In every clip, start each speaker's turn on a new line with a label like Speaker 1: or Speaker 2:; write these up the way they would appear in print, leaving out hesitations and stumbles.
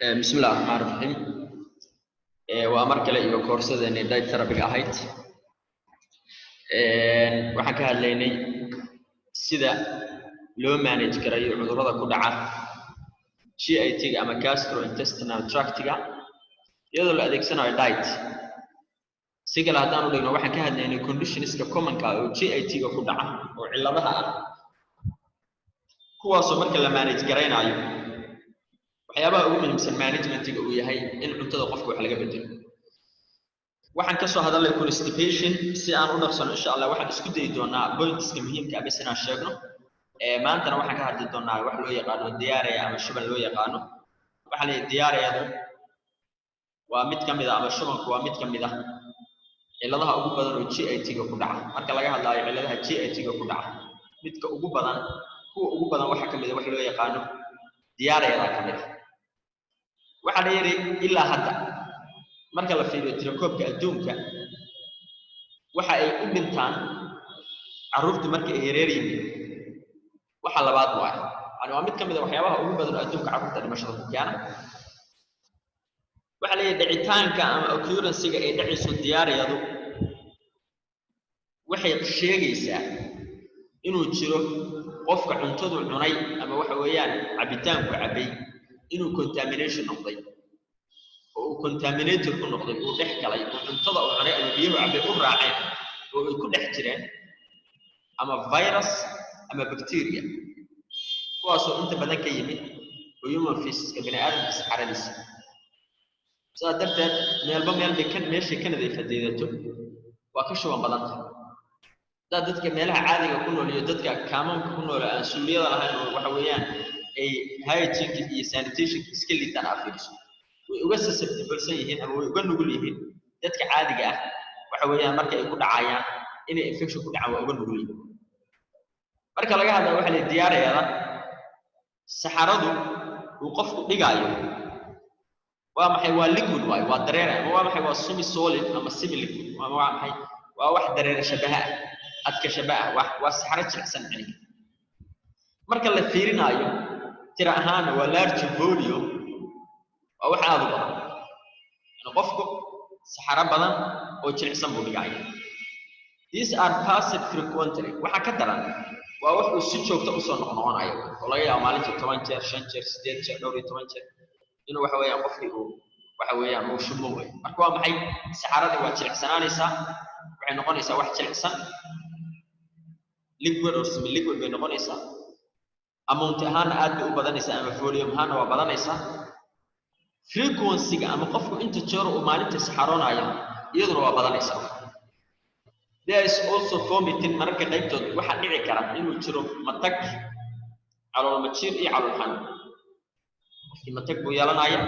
Speaker 1: بسم الله الرحمن الرحيم وأمر كلا إيو كورسة إن دايت ثرابي أهيت waxaan ka hadlaynay sida loo manage karayo cudurrada ku dhaca GIT ama gastrointestinal tract-ga iyadoo la adeegsanayo diet si kale haddaan u dhigno waxaan ka hadlaynay conditionska common-ka oo GIT-ga ku dhaca oo cilladaha ah kuwaasoo marka la manage garaynayo waxyaabaha ugu muhiimsan management-ga uu yahay in cuntada qofka wax laga bedelo waxaan ka soo hadalay constipation si aan u dhaqsano insha Allah waxaan isku dayi doonaa pointska muhiimka ah bisna sheegno maantana waxaan ka hadli doonaa wax loo yaqaan diyaariya ama shuban loo yaqaan waxa la diyaariyadu waa mid kamid ah ama shubanku waa mid kamid ah cilladaha ugu badan oo GIT-ga ku dhaca marka laga hadlayo cilladaha GIT-ga ku dhaca midka ugu badan kuwa ugu badan waxa kamid ah wax loo yaqaan diyaariyada kamid ah waxa la yiri ilaa hadda marka la fiiriyo tirakoobka adduunka waxa ay u dhintaan carruurtu markay yareer yihiin waxa labaad waa mid kamid ah waxyaabaha ugu badan adduunka carruurta dhimashada ku keena waxa la yiraahdaa dhicitaanka ama occurrence-ga ee dhacayso diyaariyadu waxay sheegaysaa inuu jiro qofka cuntadu cunay ama waxa weeyaan cabitaanku cabay inuu contamination noqday oo contaminated ku noqday oo dhex galay oo cuntada uu cunay ama biyo cabay u raaceen oo ay ku dhex jireen ama virus ama bacteria kuwaasoo inta badan ka yimid human feces ka bini'aadamka saxaradiisa sidaa darteed meeshay ka nadiifadeedato waa ka shuban badan tahay dadka meelaha caadiga ku nool iyo dadka kaamamka ku nool aan suuliyada lahayn oo waxa weeyaan ay hygiene iyo sanitation iska liitaan afiiso way uga susceptible yihiin ama way uga nugul yihiin dadka caadiga ah waxa weeyaan marka ay ku dhacayaan inay infection ku dhacaan waa uga nugul yihiin marka laga hadlayo waxa la diyaariyada saxaradu uu qofku dhigayo waa maxay waa liquid waa dareere ama waa maxay waa semi solid ama semi liquid waa maxay waa wax dareere shabaha adka shabaha waa saxaro jilicsan ciniga marka la fiirinayo tira ahaan waa large volume waa wax aad u badan in qofku saxaro badan oo jilicsan buu dhigaya these are passed frequently waxa ka daran waa wax uu si joogto u soo noqonayo oo laga yaabo maalintii 10 jeer 5 jeer 8 jeer 12 jeer inuu waxa weeyaan qofkii uu waxa weeyaan uu shumo way marka waa maxay saxarada waa jilicsanaanaysaa waxay noqonaysaa wax jilicsan liquid or semi liquid bay noqonaysaa amount ahaan aad bay u badanaysaa ama volume ahaan waa badanaysaa frequency-ga ama qofku inta jeer uu maalinta saxaroonayo iyaduna waa badanaysaa there is also vomiting mararka qaybtood waxa dhici kara inuu jiro matag calool majiir iyo calool xanuun qofkii matag buu yeelanaya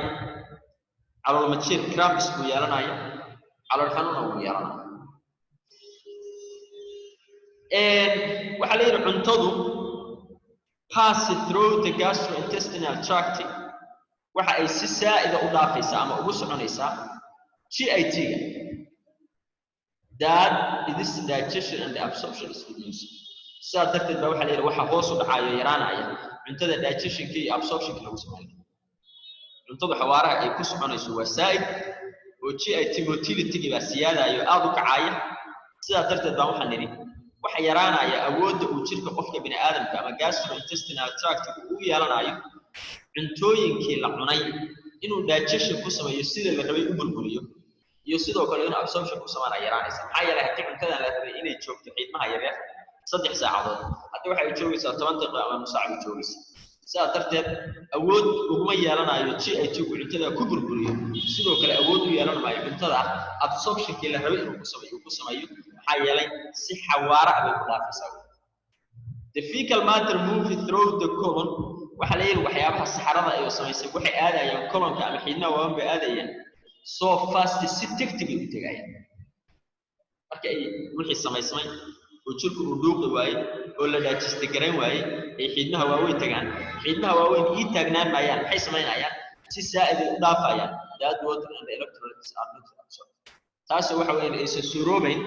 Speaker 1: calool majiir cramps buu yeelanaya calool xanuun buu yeelanaya waxa la yiraahdaa cuntadu pass through the gastrointestinal tract waxa ay si saa'ida u dhaafaysaa ama ugu soconaysaa GIT-ga that is digestion and absorption is reduced sidaa darteed baa waxa la yiraahdaa waxa hoos u dhacayo yaraanaya cuntada digestion-ka iyo absorption-ka lagu sameeyo cuntada xawaaraha ay ku soconayso waa saa'id oo GIT motility-ga baa siyaadayo aad u kacaya sidaa darteed baa waxa niri waxa yaraanaya awoodda uu jirka qofka bini'aadamka ama gastrointestinal tract uu yeelanayo cuntooyinkii la cunay inuu digestion ku sameeyo sida la rabay u burburiyo iyo sidoo kale inuu absorption ku sameeyo yaraanaysa maxaa yeelay haddii cuntada la rabay inay joogto xiidmaha yaryar 3 saacadood haddii waxay joogaysaa 10 daqiiqo ama nus saac joogaysaa sidaa darteed awood uguma yeelanayo GIT uu cuntada ku burburiyo sidoo kale awood u yeelan maayo cuntada absorption-kii la rabay inuu ku sameeyo maxaa yeelay si xawaara ah bay ku dhaafaysaa the fecal matter move through the colon waxa la yiraahdaa waxyaabaha saxarada ay sameysay waxay aadayaan colon-ka ama xiidmaha waan bay aadayaan so fast si degdeg u tagayaan marka ay wixii sameysmay oo jirku uu dhuuqi waayay oo la digest garan waayay ay xiidmaha waaweyn tagaan xiidmaha waaweyn ii taagnaan maayaan waxay sameynayaan si saa'id u dhaafayaan that water and electrolytes are not absorbed taas waxa weeyaan ay suuroobayn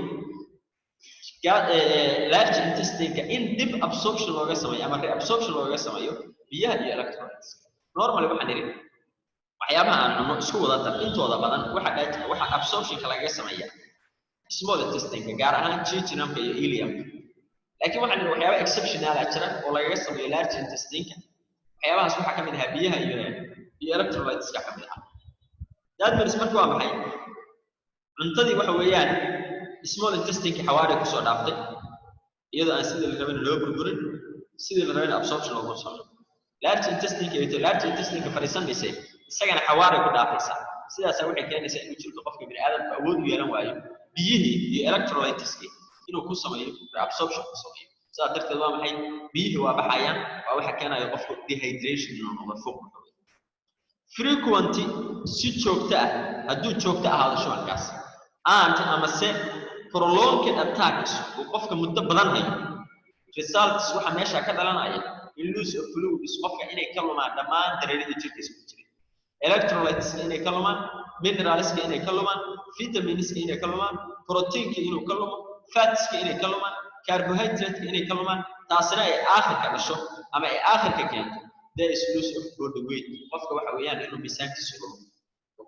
Speaker 1: large intestine-ka in dib absorption looga sameeyo ama reabsorption looga sameeyo biyaha iyo electrolytes normally waxaan niri waxyaabaha aan cunno isku wada dar intooda badan waxa absorption-ka laga sameeyaa small intestine gaar ahaan jejunumka iyo ileumka laakiin waxaan nidhi waxyaaba exceptional ah jira oo laga sameeyo large intestine-ka waxyaabahaas waxaa ka mid ah biyaha iyo electrolytes-ka ka mid ah that means marka waa maxay cuntadii waxa weeyaan small intestine-ka xawaare ku soo dhaaftay iyadoo aan sidii la rabay loo burburin sidii la rabay absorption loogu sameeyo large intestine-ka fariisanaysa isagana xawaare ku dhaafaysa sidaas waxay keenaysaa in jirka qofka bini'aadamka awood u yeelan waayo biyihii iyo electrolytes-ki inuu ku sameeyo absorption ku sameeyo sidaa darteed waa maxay biyihii waa baxayaan waa waxa keenaya qofku dehydration inuu noqdo fuuq frequency si joogto ah hadduu joogto ahaado shubankaas amase prolonged attacks uu qofka muddo badan hayo results waxa meesha ka dhalanaya in loss of fluids qofka inay ka lumaan dhammaan dareerada jirkiisa ku jira electrolytes inay ka lumaan minerals inay ka lumaan vitamins inay ka lumaan protein inuu ka lumo fats inay ka lumaan carbohydrates inay ka lumaan taasina ay aakhirka dhasho ama ay aakhirka keento there is loss of body weight qofka waxa weeyaan inuu miisaankiisu lumo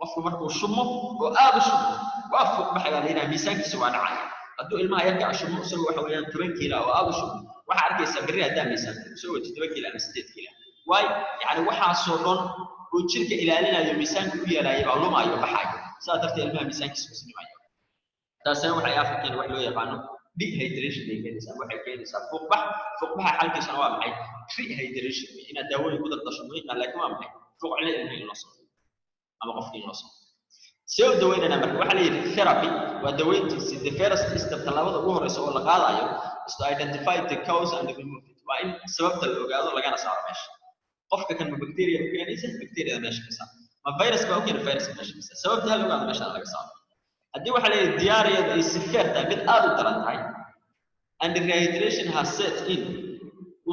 Speaker 1: qofku markuu shumo oo aad u shumo waa fuuq baxaya leeyahay miisaankiisu waa dhacaya hadduu ilmaha yarka shumo isagu waxa weeyaan 10 kiilo oo aad u shumo waxa arkaysa bari hadaa miisaanka soo waji 7 kiilo ama 8 kiilo way yani waxa soo dhan oo jirka ilaalinayo miisaanka u yeelay baa lumayo baxayo sidaa darteed ilmaha miisaankiisu isnimayo taasina waxay afrikaan wax loo yaqaano dehydration ay keenaysaa waxay keenaysaa fuuqbaxa xalkiisana waa maxay rehydration ina daawooyin ku darto shumoyinka laakiin waa maxay fuuq cilad in loo soo ama qofkii loo soo soo daweynana marka waxa la yiri therapy waa daweyntiisa the first step talaabada ugu horeysa oo la qaadayo is to identify the cause and remove it waa in sababta la ogaado lagana saaro meesha qofka kan bacteria ku keenaysa bacteria meesha ka saaro ma virus ba u keenay virus meesha ka saaro sababta la ogaado meesha laga saaro haddii waxa la yiri diyaariyada ay siferta mid aad u daran tahay and dehydration has set in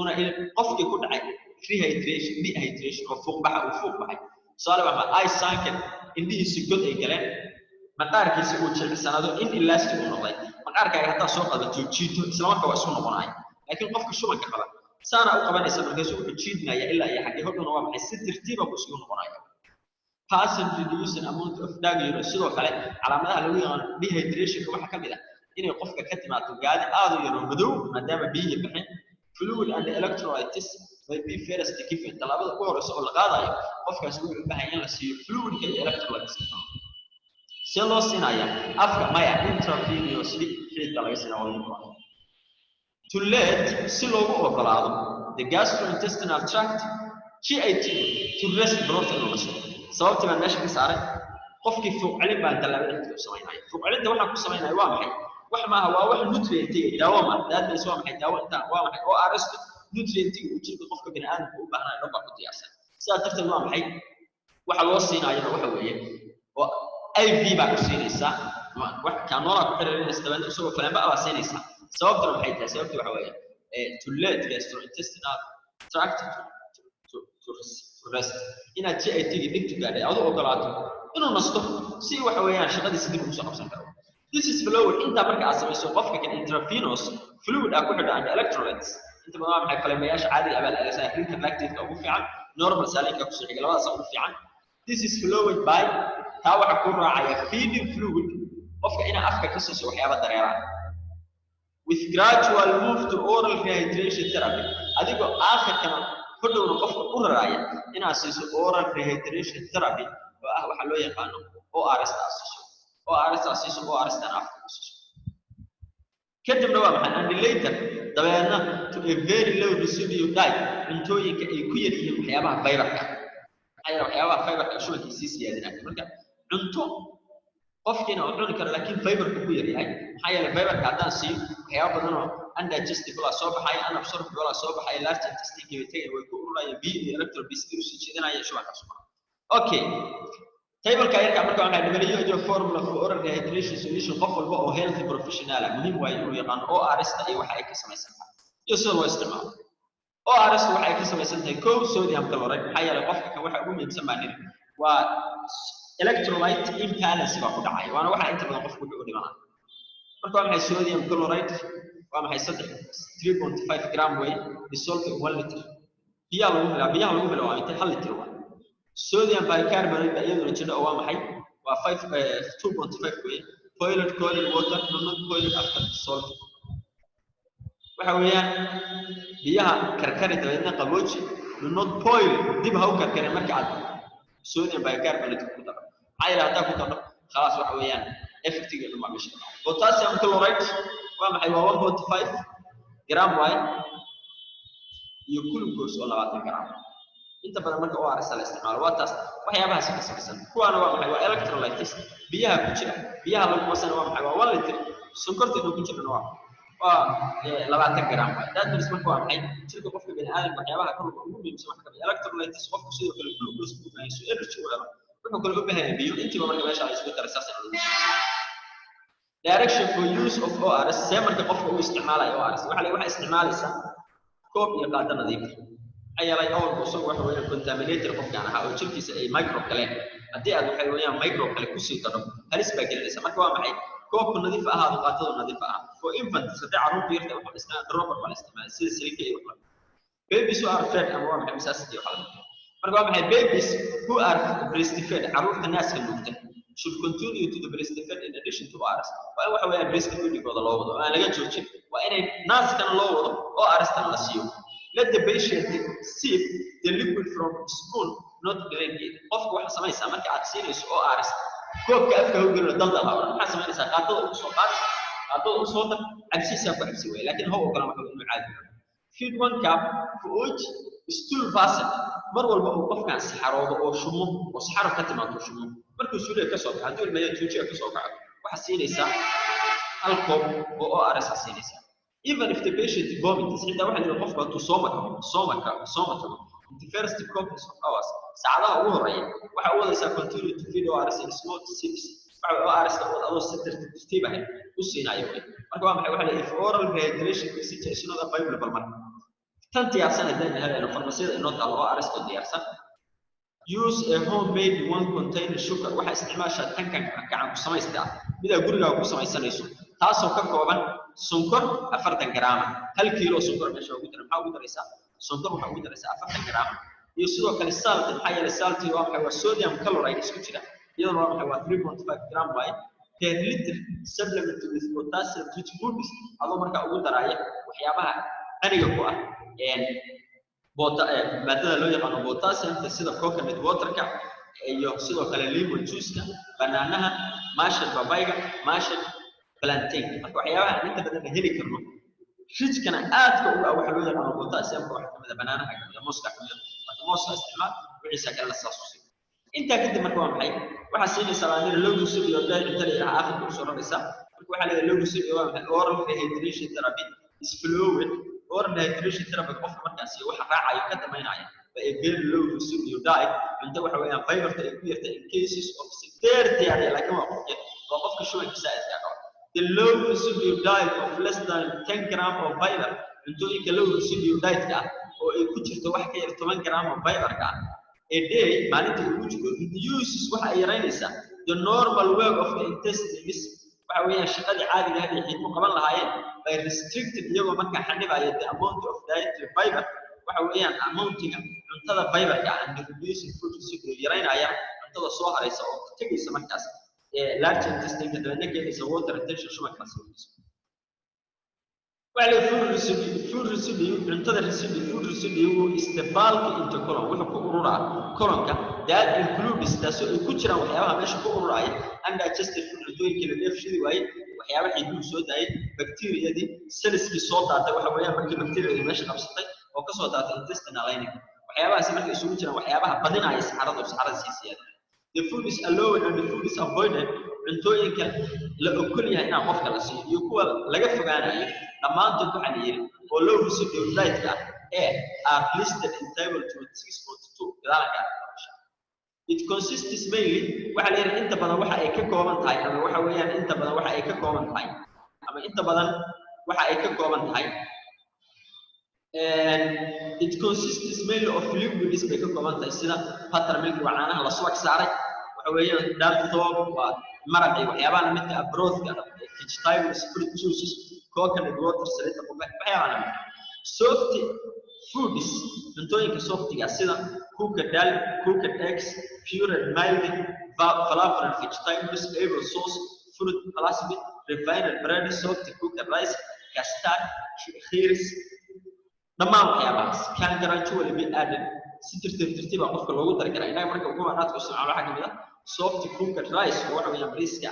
Speaker 1: una qofkii ku dhacay dehydration oo fuuq baxay su'aal waa ay sanken indhihiisa god ay galeen maqaarkiisa uu jilcisanado in elastic uu noqday maqaarkaaga hataa soo qaadato jiito isla markaa waa isku noqonaya laakiin qofka shubanka qaba saana u qabanaysa markaas uu jiidnaya ilaa iyo xagee hodana waa maxay si tartiib ah ku isku noqonaya person reducing amount of diarrhea sidoo kale calaamadaha lagu yaqaan dehydration waxa ka mid ah inay qofka ka timaado gaadi aad u yar oo madow maadaama biyo bixin fluid and electrolytes way be first given talaabada ugu horeysa oo la qaadayo qofkaas wuxuu u baahan yahay in la siiyo fluid iyo electrolytes si loo siinaya afka maya intravenously feedka laga siinayo to let si loogu ogolaado the gastrointestinal tract GIT to rest protein sababta baan meesha ka saaray qofkii fuuq celin baan talaabada ku sameeyay fuuq celinta waxa ku sameeyay waa maxay wax ma aha waa wax nutrient daawo ma daadayso waa maxay daawo inta waa maxay oo arrest nutrient uu jirka qofka bini'aadamka u baahan yahay ku diyaarsan sidaa darteed waa maxay waxa loo siinayo waxa weeye oo IV baa ku siinaysa wax ka noola ku xiriirinaysa tabaan isagoo falaanba aba siinaysa sababta maxay tahay sababta waxa weeye to let gastrointestinal tract to rest ina GIT dhigto gaadhay adoo ogolaato inuu nasto si waxa weeyaan shaqadiisa dib u soo qabsan karo this is fluid inta marka aad samayso qofka kan intravenous fluid ah ku xidhan electrolytes inta badan waxay faleemayaasha caadiga ah la saar xilka lactate ugu fiican normal salinka ku soo xiga labadaas ugu fiican this is fluid by taa waxa ku raacaya feeding fluid qofka ina afka ka soo waxyaabo dareeraan with gradual move to oral rehydration therapy adigoo aakhirkana kudhowna qofka u raraaya inaad siiso oral rehydration therapy oo ah waxa loo yaqaano ORS asiiso ORS tan afka ku siiso kadibna waa maxay and later dabeedna to a very low residual diet cuntooyinka ay ku yar yihiin waxyaabaha fiberka waxyaabaha fiberka shubankiisa siyaadinaya marka cunto qofkiina uu cuni karo laakiin fiberka ku yar yahay maxaa yeelay fiberka haddaan siiyo waxyaabo badan oo undigestible soo baxaya unabsorbable soo baxaya large intestine way ku ururayaan biyo iyo electrolytes u sii jeedinaya shubankaas okay table-ka yarka marka waxaan dhiganayo formula for oral rehydration solution qof walba oo health professional muhiim waa inuu yaqaan ORS iyo waxa ay ka samaysan tahay iyo sida loo isticmaalo ORS waxa ay ka samaysan tahay sodium chloride maxaa yeelay qofka kan waxa ugu muhiimsan baa niri waa electrolyte imbalance baa ku dhacay waana waxa inta badan qofku u dhimanayo marka waa maxay sodium chloride waa maxay 3.5 gram way dissolved in 1 liter biyaha lagu bilaabo inta 1 liter sodium bicarbonate iyaduna jira oo waa maxay waa 2.5 way boiled cold water not boiled after salt waxa weeyaan biyaha karkari dabeedna qabooji not boil dib ha u karkareen marka aad sodium bicarbonate ku daro ayra hadaa ku daro خلاص waxa weeyaan effective ma meesha potassium chloride waa maxay waa 1.5 gram way iyo glucose oo 20 gram inta badan marka oo arsal isticmaal waa taas waxyaabahaas ka saabsan kuwaana waa maxay waa electrolytes biyaha ku jira biyaha lagu wasana waa maxay waa 1 liter sonkorta inuu ku jiro waa 20 gram dad bis marka waa maxay jirka qofka bini aadamka waxyaabaha kale ugu muhiimsan waxa kamid electrolytes qofku sidoo kale glucose ku baahiyo energy wada wuxuu kale u baahan biyo intiiba marka meesha ay isku daraysaa direction for use of ORS marka qofka uu isticmaalayo ORS waxa isticmaalaysa koob iyo qaada nadiif ayay awal soo wax weeyaan contaminator qofkaan aha oo jirkiisa ay micro kale hadii aad waxay weeyaan micro kale ku sii daro halis baa gelinaysa marka waa maxay koobka nadiif ah aad qaadado nadiif ah for infant saddex caruur yarta waxa isticmaal dropper wala isticmaal sida saliidka iyo wax babies who are fed ama waa maxay masaastii waxa marka waa maxay babies who are breastfed caruurta naaska nuugta should continue to the breastfed in addition to ORS waa waxa weeyaan breastfeeding oo loo wado aan laga joojin waa inay naaskana loo wado oo ORS tan la siiyo let the patient sip the liquid from spoon not drink it qofku waxa sameeyay marka aad siinayso ORS koobka afka u galo daldal waxa sameeyay qaadada ugu soo qaad qaadada ugu soo dar cabsiisa ku cabsi way laakiin hawo kala waxa uu caadi feed one cup for each stool vessel mar walba uu qofkan saxaroodo oo shumo oo saxaro ka timaado shumo markuu suuliga ka soo baxo hadii ilmaha tuujiga ka soo baxo waxa siinaysa hal koob oo ORS siinaysa even if the patient vomits inta waxa la qofka tuu soomaka the first couple of hours saacadaha ugu horeeya waxa uu wadaysaa continue to feed ORS in small sips waxa ORS oo adoo si tartiib ah u siinayo marka waa maxay waxa la oral rehydration is not available marka tan diyaarsan hadaan helno farmasiyada inoo taalo ORS oo diyaarsan use a homemade one container sugar waxa isticmaasha tankan gacan ku samaystaa mida guriga ku samaysanayso taasoo ka kooban sonkor 40 gram 1 kilo sonkor meesha ugu daran waxa ugu daraysaa sonkor waxa ugu daraysaa 40 gram iyo sidoo kale salt maxaa yeelay salt waa sodium chloride isku jira iyadoo waa 3.5 gram way per liter supplement with potassium rich foods adoo marka ugu daraya waxyaabaha aniga ku ah maadada loo yaqaan potassium sida coconut water-ka iyo sidoo kale lemon juice-ka banaanaha mashed babayga mashed plantain marka waxyaabaha inta badan heli karno rijkana aad ka ugu waxa loo yaqaan potassium waxa kamid ah banaanaha kamid ah mooska kamid ah mooska isticmaal wixii kale la saasusi inta kadib marka waa maxay waxa siinaysa laanir loo guusiyo iyo dad inta leeyahay aakhirka soo rabeysa marka waxa leeyahay loo guusiyo waa maxay oral rehydration therapy is fluid oral rehydration therapy qofka markaas waxa raacayo ka damaynaya ee beel loo guusiyo diet inta waxa weeyaan fiber-ta ay ku yartay in cases of severe diarrhea laakiin waa qofka shubanka saa'idka ah the low residue diet of less than 10 gram of fiber intooyinka low residue diet ka oo ay ku jirto wax ka yar 10 gram of fiber ka a day maalinta ugu jiro reduces waxa ay yaraynaysaa the normal work of the intestines waxa weeyaan shaqada caadiga ah ee ku qaban lahaayeen by restricted iyagoo marka xanibaya the amount of dietary fiber waxa weeyaan amountiga cuntada fiber ka and reducing food residue yaraynaya cuntada soo haraysa oo tagaysa markaas large intestine kadibna keenaysa water retention shumacaas wali food residue cuntada food residue is the bulk into colon wuxuu ku ururaa colonka that includes taasoo ay ku jiraan waxyaabaha meesha ku ururaya undigested food cuntooyinka la dheefshidi waaye waxyaabaha xiiduu soo daayay bacteriadii cellskii soo daatay waxa weeyaan markii bacteriada meesha qabsatay oo ka soo daatay intestinal lining waxyaabahaas markay isugu jiraan waxyaabaha badinaya saxarada siisiyaad the food is allowed and the food is avoided cuntooyinka la ogol yahay in qofka la siiyo iyo kuwa laga fogaanayo dhamaantood waxa la yiri oo low residue diet ka are listed in table 26.2 gadaalka it consists mainly waxa la yiri inta badan waxa ay ka kooban tahay ama waxa weeyaan inta badan waxa ay ka kooban tahay ama inta badan waxa ay ka kooban tahay it consists mainly of liquids bay ka kooban tahay sida buttermilk caanaha la soo saaray waxa weeyaan daltoob waa maraq iyo waxyaabaha midka brothka vegetables fruit juices coconut water salad waxyaabaha soft foods cuntooyinka softiga sida cooked dal, cooked eggs, pureed mild, falafel vegetables, able sauce, fruit plastic, refined bread, soft cooked rice, custard, kheers. dhammaan waxyaabahaas can gradually be added si tartiib ah qofka loogu dari karaa inaga marka ugu wanaagsan isticmaalo waxa kamid ah soft cooked rice oo waxa weeyaan bariiska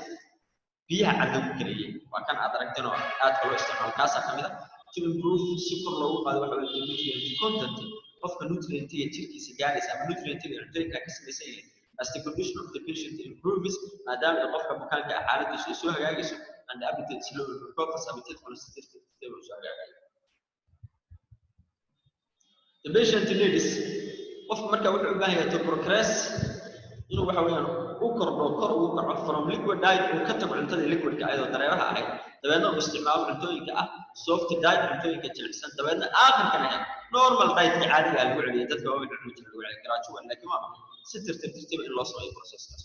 Speaker 1: biyaha cad lagu kariyay waa kan aad aragteen oo aad loo isticmaalo kaas kamid ah to improve si kor loogu qaado waxa weeyaan nutrient content qofka nutrientiga jirkiisa gaaraysa ama nutrientiga cuntada ka samaysan yahay as the condition of the patient improves maadaama qofka bukaanka xaaladiisu soo hagaagayso and appetite slow focus appetite consistency soo hagaagayso. The patient needs qofka marka wuxuu u baahan yahay to progress inuu waxa weeyaan u kordho kor ugu kaco from liquid diet uu ka tago cuntada liquidka ayadoo dareeraha ahayd dabeedna uu isticmaalo cuntooyinka ah soft diet cuntooyinka jilicsan dabeedna aakhirkana normal diet caadiga lagu celiyo dadka waa wixii cunto lagu celiyo gradual laakiin waa si tartiib in loo sameeyo processkaas.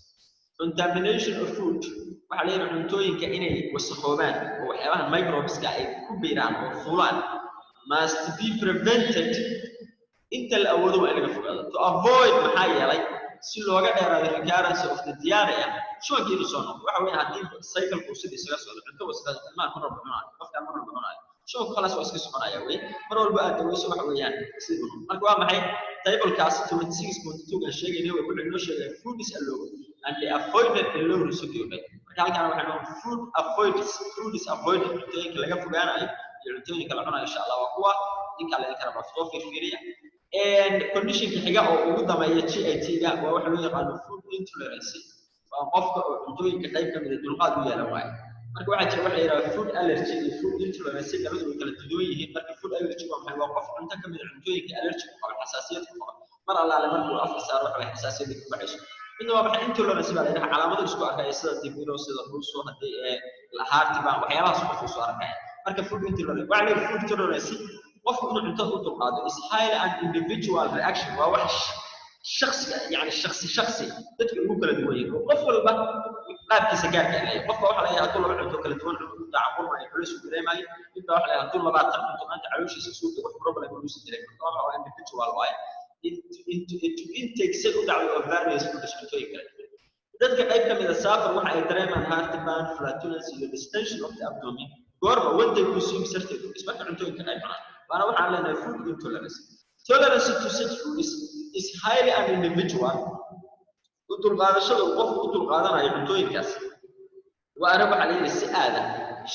Speaker 1: Contamination of food waxa la yiraahdaa cuntooyinka inay wasakhoobaan oo waxyaabaha microbeska ay ku biiraan oo fuulaan must be prevented inta la awoodo waa in laga fogaado to avoid maxaa yeelay si looga dheeraado recurrence of the diarrhea shoonkii inuu soo noqdo waxa weeyaan haddii cycle-ku sidii isaga socdo cunto wasakh ilmaha ku rabanayo qofka ma rabanayo shoonku khalaas waa iska soconaya wey mar walba aad daweyso waxa weeyaan sidii marka waa maxay table-kaas 26.2 aan sheegaynay wuxuu inoo sheegay food is allowed and they avoided the low risk marka halkan waxaan noo food is avoided cuntooyinka laga fogaanayo iyo cuntooyinka la cunayo insha Allah waa kuwa ninka la kala bafto fiiriya and condition xiga oo ugu dameeyo GIT-ga waa waxa loo yaqaan food intolerance waa qofka oo cuntooyinka qayb kamid ah dulqaad u yeelan waayo marka waxa jira waxa yiraahdo food allergy iyo food intolerance labadu way kala duwan yihiin marka food allergy waa maxay waa qof cunto kamid ah cuntooyinka allergy ku qaba xasaasiyad ku qaba mar allaale markuu afka saaro waxa xasaasiyad ku baxayso inta waa maxay intolerance baa leedahay calaamado isku arkay sida dibiro sida ruuso hadii la haarti baa waxyaalahaas qof soo arkay marka food intolerance waa leeyahay food intolerance qofku inuu cunto u dulqaado is highly an individual reaction waa wax shakhsi dadka ugu kala duwan yihiin qof walba qaabkiisa gaarka ah qofka waxa la yiraahdaa laba cunto kala duwan cunto tacaqul ma ay culus u dareemayo inta waxa la yiraahdaa labaatan cunto maanta calooshiisa soo wax problem uu soo diray waxa waa individual way intake set u dhacdo of various foods cuntooyinka dadka qayb kamid ah saafar waxa ay dareemaan heartburn flatulence iyo distension of the abdomen goorba waday ku soo sartay ismarka cuntooyinka qayb ah وانا waxaan leenahay food intolerance tolerance to such food is highly an individual udulqaadashada qofku u dulqaadanayo cuntooyinkaas waa arag waxa leeyahay si aada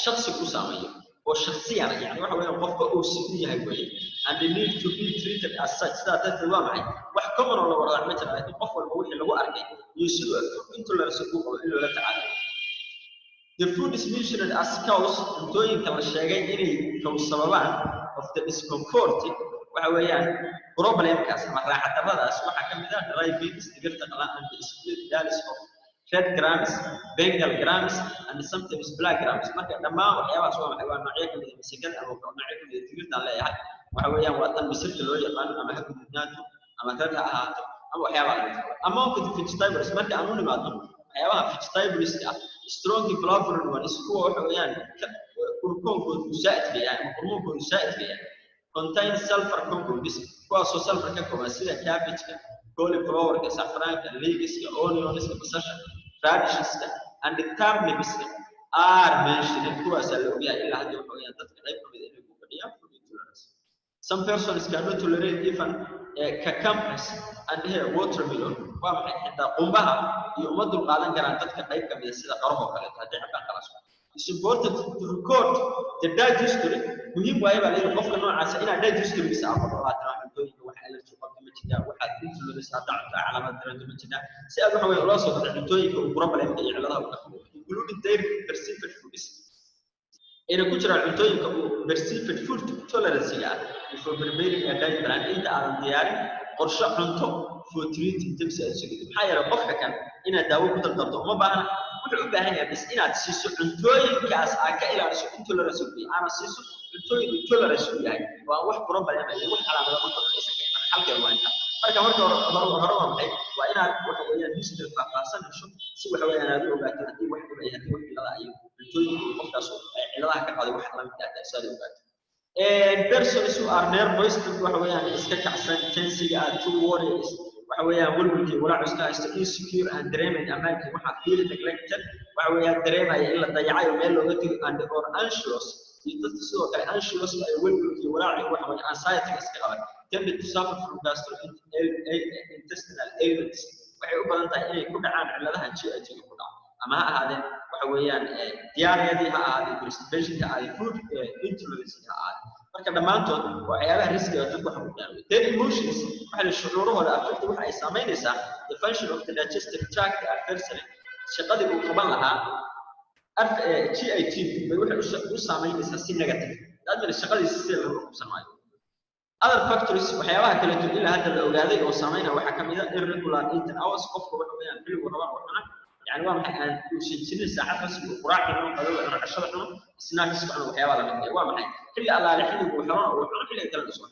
Speaker 1: shakhsi ku saameeyo oo shakhsiyan yani waxa weeyaan qofka uu si u yahay way and they need to be treated as such that waa maxay wax common oo la wada ma jiraan qof walba wixii lagu arkay iyo sidoo food intolerance uu qabo in loo tacaalo. The food is mentioned as cause cuntooyinka la sheegay inay sababaan of the discomfort waxa weeyaan problemkaas ama raaxad darradaas waxa kamid ah diabetes digirta qalan and split dialysis of red grams bengal grams and sometimes black grams marka dhammaan waxyaabahaas waa maxay waa noocyo kamid ah misigada ama noocyo kamid ah digirta leeyahay waxa weeyaan waa tan misirta loo yaqaan ama habudnaanto ama rag ha ahaato ama waxyaabaha ama vegetables marka aanu nimaadno waxyaabaha vegetables ah strong flavored ones kuwa waxa weeyaan كونكود زائد فيها كونكود زائد فيها contain sulfur compounds كواسو sulfur ككوما سيدا كابيج cauliflower كسافران كليجس كأونيونس كبساشا radishes and the turnips are mentioned كواسا لوبيا إلا هذه الحوية تتكلم من إنه كوبيا food intolerance. Some persons cannot tolerate even cucumbers and here watermelon وما حتى قنبها يومدوا القالن كران تتكلم من سيدا قربوا كله هذه حبان خلاص. It's important to record the digestion muhiim waay baa leeyahay qofka noocaas ina digestion bisa afar labaatan cuntooyinka waxa la soo qabto ma jira waxa intolerance hada calaamad dareento ma jira si aad waxa way loo soo qabto cuntooyinka uu problem iyo ciladaha uu ka qabo including dairy perceived foods ina ku jira cuntooyinka uu perceived food tolerance ah before preparing a diet plan inta aan diyaarin qorshe cunto for treating tips and sugid maxaa yeelay qofka kan ina daawo ku dalbato uma baahna wuxuu u baahan yahay bis inaad siiso cuntooyinkaas aad ka ilaaliso intolerance ana siiso cuntooyin intolerance u yahay waa wax problem ah wax calaamado ma qabto halka waa inta marka hore waa maxay waa inaad waxa weeyaan history faahfaahsan hesho si waxa weeyaan aad u ogaato hadii wax u yahay wax cilada ay cuntooyinka qofkaas ciladaha ka qaaday wax la mid ah saad u ogaato persons who are nervous waxa weeyaan iska kacsan tensiga too worried waxa weeyaan walwalkii walaac iska haysta insecure and dreaming amaanki waxa feeling neglected waxa weeyaan dareemaya in la dayacay meel looga tagay and or anxious dadka sidoo kale anxious ay walwalkii walaac waxa weeyaan anxiety iska qaba tended to suffer from gastrointestinal ailments waxay u badan tahay inay ku dhacaan cilladaha GI ku dhaca ama ha ahaadeen waxa weeyaan diyaariyadii ha ahaadeen constipation-ka ay food intolerance ha ahaadeen marka dhamaantood waxyaabaha riskiga dadku waxa ku dhacay their emotions waxa la shucuurahooda afkta waxa ay saameynaysaa the function of the digestive tract adversely shaqadii uu qaban lahaa GIT waxay u saameynaysaa si negative dadna shaqadiisa si loo qabsanayo other factors waxyaabaha kale oo ilaa hadda la ogaaday oo saameynaya waxa kamid ah irregular eating hours qofka waxa weeyaan xilliga rabaan waxna يعني واحد كان يشيل الساعات بس وراح ينام قالوا أنا عشرة نوم سناك سكانوا وحياة ولا من واحد كل على الحين وحرام وحرام كل يتكلم اسمه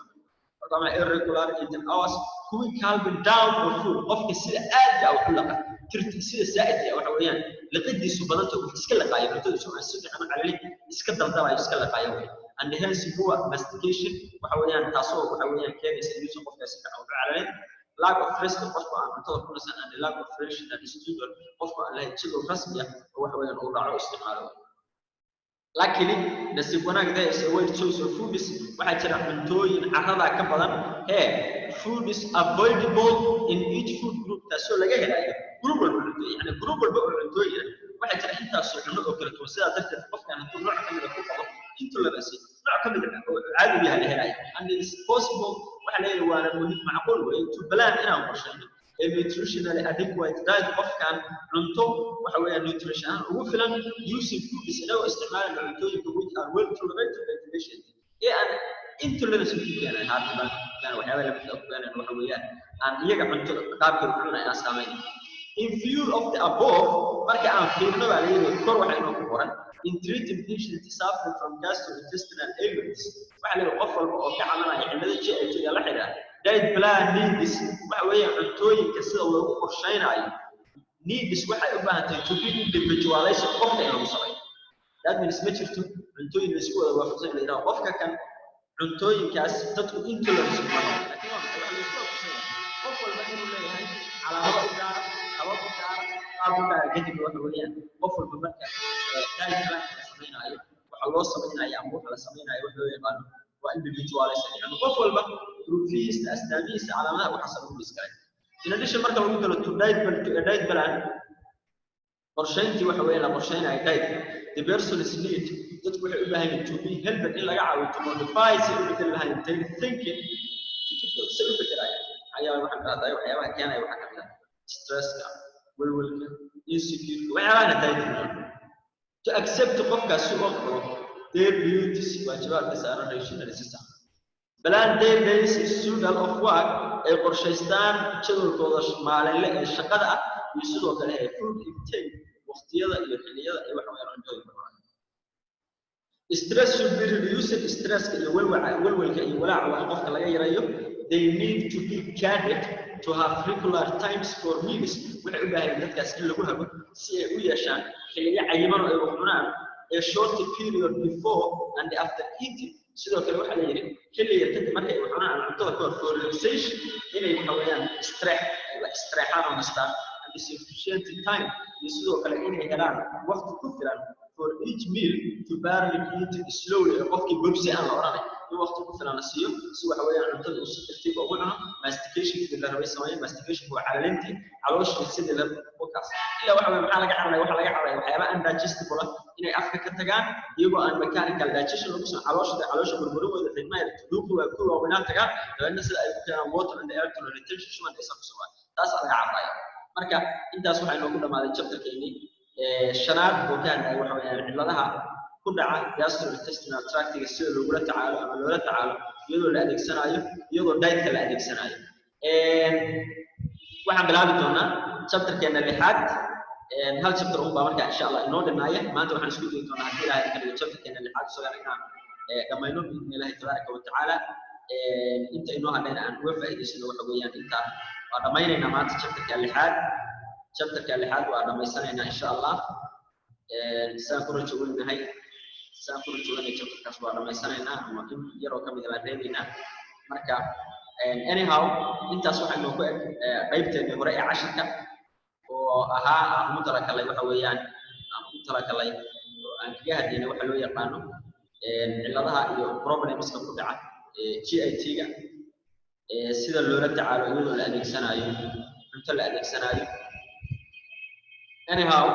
Speaker 1: طبعا irregular eating hours هو calm down وفور قف الساعة أدي أو حلقة ترت الساعة ساعة أو حواليان لقد سبحانه وتسكل قايم بتوجه السنة عمل عليه يسكت الضوء يسكل قايم and hence هو mastication وحواليان تصور وحواليان كان يسوي قف الساعة أو عليه lack of rest qofka aan cuntada ku nasan and lack of fresh and student qofka aan lahayn jidh rasmi ah waxa weeyaan uu raaco isticmaalo luckily nasib wanaagda is a well choice of foods waxa jira cuntooyin carrada ka badan food is avoidable in each food group taasoo laga helayo group walba yani group walba cuntooyin waxa jira intaas cunno oo kala duwan sidaa darteed qofka aan nooc ka mid ah ku qabo intolerance nooc ka mid ah caadi yahay helayo and it is possible waxa leeyahay waa muhiim macquul weey to plan inaan qorshayno a nutritionally adequate diet qofkan cunto waxa weeyaan nutrition ugu filan using foods inoo isticmaalna cuntooyinka which are well tolerated by the patient and intolerance ku keenay hadba kana waxyaabo la mid ah keenay waxa weeyaan aan iyaga cunto qaabka u cunayaan saameyn in view of the above marka aan fiirno baa leeyahay kor waxa inoo ku qoran in treating patients suffering from gastrointestinal ailments waxa la qof walba oo ka cabanaya cillada GI la xiriira diet plan needs waxa weeyaan cuntooyinka sida loogu qorsheynayo needs waxay u baahan tahay to be individualized qofka inuu sameeyo that means ma jirto cuntooyin la isku wada waafaqsan leeyahay qofka kan cuntooyinkaas dadku intolerance ma laha laakiin waxa la isku waafaqsan qof walba inuu leeyahay calaamado u gaar habab u gaar qaabka kadib waxa weeyaan qof walba marka diet plan sameeyo waxa loo sameeyaa ama waxa la sameeyaa waxa loo yaqaan waa individualized yani qof walba ruufiista astaamihiisa calaamadaha waxa sabab u iskay in addition marka lagu galo to diet plan qorsheyntii waxa weeyaan la qorsheynayo diet the person is need dadku waxay u baahan yihiin to be helped in laga caawiyo to modify si uu bedel lahayn thinking si uu bedelayo ayaa waxa ka hadlaya waxyaabaha keenaya waxa kamid ah stresska walwalka insecurity waxyaabaha diet to accept qofkaas oo qabo their duties waajibaadka saaran rational system plan their days schedule of work ay qorshaystaan jadwalkooda maalinle ee shaqada ah iyo sidoo kale ay food intake waqtiyada iyo xilliyada ay wax weeyaan cuntooyinka stress should be reduced stresska iyo walwalka iyo walaaca wax qofka laga yareeyo they need to be guided to have regular times for meals waxay u baahan dadkaas in lagu hago si ay u yeeshaan xilliyo cayiman oo ay wax cunaan a short period before and after eating sidoo kale waxa la yiri xilliga kadib markay wax cunaan cuntada ka hor for relaxation inay waxa weeyaan istiraxaan oo nastaan and sufficient time iyo sidoo kale inay helaan waqti ku filan for each meal to barely eat slowly qofkii bobsi aan la oranay in waqti ku filan la siiyo si waxa weeyaan cuntada uu si tartiib ah u cuno mastication la rabay sameeyo mastication waa calalintii caloosha sidii la focus ila waxa weeyaan maxaa laga carray waxyaaba undigestible inay afka ka tagaan iyagoo aan mechanical digestion lagu soo caloosha burburowda fidmayr duuqu waa ku waaweynaa tagaan dabeedna sida ay ku keenaan water and air retention shuman ay soo taas laga carray marka intaas waxa inoo ku dhamaaday chapterkeeni shanaad oo ka hadlaya waxa weeyaan cilladaha ku dhaca gastrointestinal tract sida loola tacaalo iyadoo la adeegsanayo diet la adeegsanayo waxaan bilaabi doonaa chapterkeena lixaad hal chapter oo baa marka insha Allah inoo dhinaaya maanta waxaan isku dayi doonaa hadii Ilaahay ka dhigo chapterkeena lixaad soo gaarnaa dhamayno Ilaahay tabaaraka wa tacaala inta inoo hadayna aan uga faa'iideysano waxa weeyaan inta waa dhamaynayna maanta chapterka lixaad waa dhamaysanayna insha Allah saan ku rajaynahay سأقول جواني chapter kaas waa dhamaysanayna ama in yar oo kamid ah baan reebaynaa marka anyhow intaas waxaan ku qaybteedii hore ee casharka oo ahaa aan ugu talagalay waxa weeyaan aan ugu talagalay aan kaga hadlayna waxa loo yaqaano cilladaha iyo problemska ku dhaca GIT-ga sida loola tacaalo iyadoo la adeegsanayo cunto la adeegsanayo anyhow